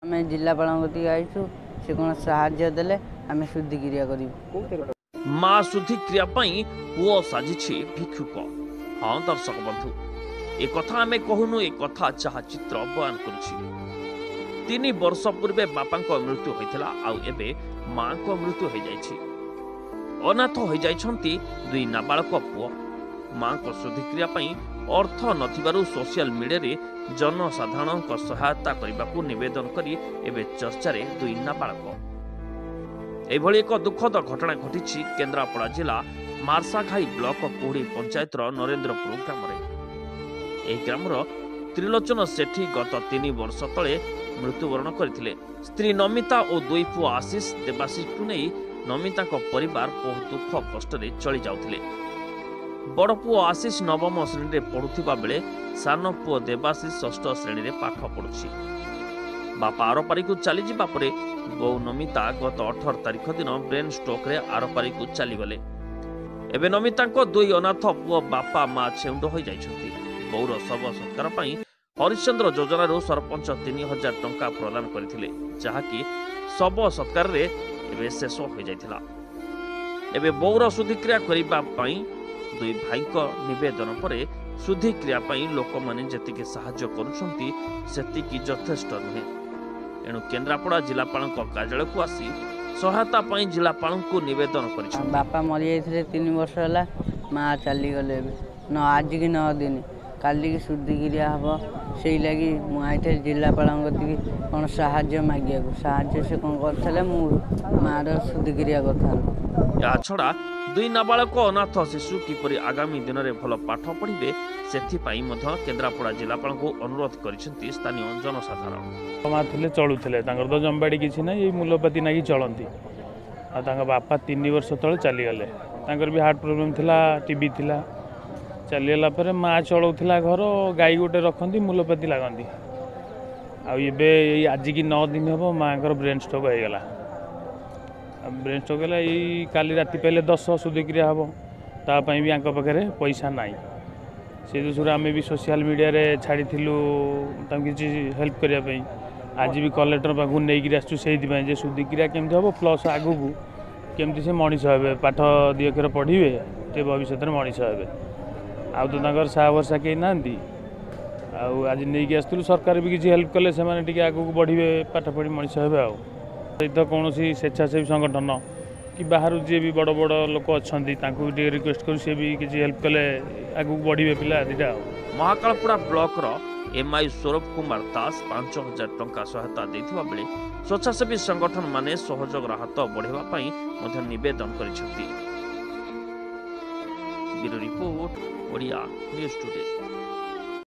आम जिलापाल आईचु से कौन साहाଯ୍य देले आम शुद्धिक्रिया करू। माँ शुद्धिक्रिया पुओ साजिछि भिक्षुक। हाँ दर्शक बंधु ए कथा आमे कहूनु ए कथा जहा चित्र बयान करुछि। 3 वर्ष पूर्वे बापा मृत्यु होइथिला आउ एबे माँ को मृत्यु हो जाइछि। अनाथ हो जाइछंती 2 नाबालक पुओ। माँ को शुद्धिक्रिया अर्थ नथिबारु सोशल मीडिया रे जनसाधारण सहायता करने निवेदन करी एबे चर्चा रे 2 नाबालक। एभली एक दुखद घटना घटी केन्द्रापड़ा जिला मार्साघाई ब्लॉक कोहड़ी पंचायत नरेंद्रपुर ग्राम। ग्रामर त्रिलोचन सेठी गत 3 वर्ष तले मृत्युवरण करथिले। स्त्री नमिता और 2 पुओ आशीष देवाशीष को नहीं नमिता परिवार बहुत दुख कष्ट चली जाउथिले। बड़ पुओ आशीष 9म श्रेणी रे पढ़ुथिबा बेले सान पुओ देवाशीष 6ठ श्रेणी रे पाठ पढ़ुछि। बापा आरपारी को चली जिबा परे बो नमिता गत 18 तारिख दिन ब्रेन स्ट्रोक रे आरपारी को चली गले। एबे नमिता को 2 अनाथ पुओ बापा माँ छेउंड हो जाइछंती। बौर शव सत्कार पई हरिश्चंद्र योजना रो सरपंच 3000 टंका प्रदान करथिले, जहाकी शव सत्कार रे एबे शेष हो जाइथिला। एबे बौर शुद्धिक्रिया करिबा पई 2 भाई को निवेदन परे शुद्धिक्रिया पई लोक माने जतिके सहायता करूछंती सेतिकी यथेष्ट नुहे। एणु केन्द्रापड़ा जिलापाल कार्यालय को आसी सहायता पई जिलापाल को निवेदन करिछन। बापा मरि जाइथिले 3 वर्ष होला, माँ चली गले न आज की 9 दिन काली की शुद्धिक्रिया हम से लगी मुझे जिलापाल कौन साहाଯ୍य मागिया साहाଯ୍य से कौन करते मार शुद्धिक्रिया कर छड़ा 2 नाबालक अनाथ शिशु किपरि आगामी दिन में भल पाठ पढ़े से केन्द्रापड़ा जिलापाल को अनुरोध करिसेंती स्थानीय जनसाधारण। माँ थे चलुले तो जमबाड़ी किसी ना ये मूलपाती ना चलती बापा 3 वर्ष तले चलीगले। भी हार्ट प्रोब्लेम थिला, टीबी थिला, चलीगला पर माँ चलाऊला घर गाई गोटे रखती मूलपाती लगती। आबे आज की 9 दिन हम माँ ब्रेन स्ट्रोक होगला। ब्रेन स्ट्रोक है यही काली राति पहले 10 शुद्धिक्रिया हम तापाई भी पाखे पैसा नाई। से दूसरे आम भी सोशल मीडिया रे छाड़ी किसी हेल्प करने। आज भी कलेक्टर पाक नहीं आसु से शुद्धिक्रिया केमती हम प्लस आगू केमती से मनीष हे पाठ 2 अक्षर पढ़े ते भविष्य में मनीष हे। आउ तो साहा भरसा कहीं ना आज नहीं आसलु सरकार भी किसी हेल्प कले से आगू बढ़े पाठ पढ़ी मनीष हे। तो कौन स्वेच्छासेवी संगठन कि बाहर जी भी बड़ बड़ लोक अच्छा रिक्वेस्ट कर सी भी किसी हेल्प कले आगू बढ़े पिला दीटा। महाकालपुरा ब्लॉक एमआई स्वरूप कुमार दास 5000 टंका सहायता देथिबा बेले स्वेच्छासेवी संगठन माने सहयोग हाथ बढ़ेबा पई मध्य निवेदन करिसेंती। Bureau report Odia news today.